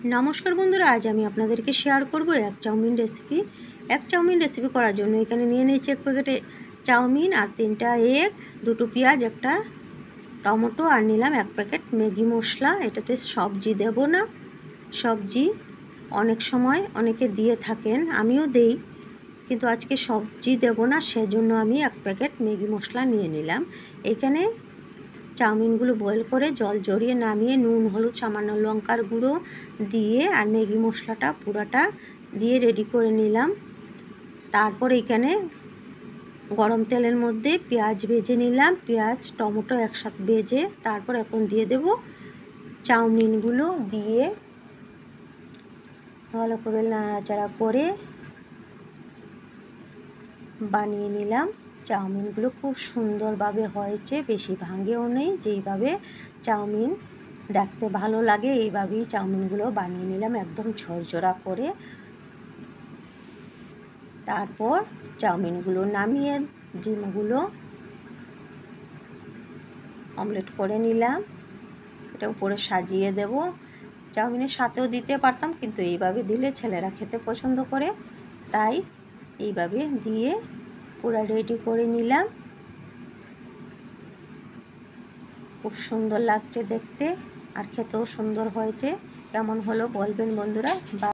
নমস্কার বন্ধুরা, আজ আমি আপনাদেরকে শেয়ার করব এক চাউমিন রেসিপি। এক চাউমিন রেসিপি করার জন্য এখানে নিয়ে নিয়েছি এক প্যাকেটে চাউমিন আর 3টা এগ, 2টো পেঁয়াজ, একটা টমেটো আর নিলাম এক প্যাকেট ম্যাগি মশলা। এটাতে সবজি দেব না। সবজি অনেক সময় অনেকে দিয়ে থাকেন, আমিও দেই, কিন্তু আজকে সবজি দেব না, সেজন্য আমি এক প্যাকেট ম্যাগি মশলা নিয়ে নিলাম। এখানে চাউমিনগুলো বয়েল করে জল জড়িয়ে নামিয়ে নুন, হলুদ, সামান্য লঙ্কার গুঁড়ো দিয়ে আর ম্যাগি মশলাটা পুরাটা দিয়ে রেডি করে নিলাম। তারপর এখানে গরম তেলের মধ্যে পেঁয়াজ ভেজে নিলাম, পেঁয়াজ টমেটো একসাথে ভেজে তারপর এখন দিয়ে দেব চাউমিনগুলো, দিয়ে ভালো করে নাড়াচাড়া করে বানিয়ে নিলাম। চাউমিনগুলো খুব সুন্দরভাবে হয়েছে, বেশি ভাঙেও নেই। যেইভাবে চাউমিন দেখতে ভালো লাগে এইভাবেই চাউমিনগুলো বানিয়ে নিলাম, একদম ঝরঝরা করে। তারপর চাউমিনগুলো নামিয়ে ডিমগুলো অমলেট করে নিলাম, এটা উপরে সাজিয়ে দেব। চাউমিনের সাথেও দিতে পারতাম, কিন্তু এইভাবে দিলে ছেলেরা খেতে পছন্দ করে, তাই এইভাবে দিয়ে পুরো রেডি করে নিলাম। খুব সুন্দর লাগছে দেখতে আর খেতেও সুন্দর হয়েছে। কেমন হলো বলবেন বন্ধুরা।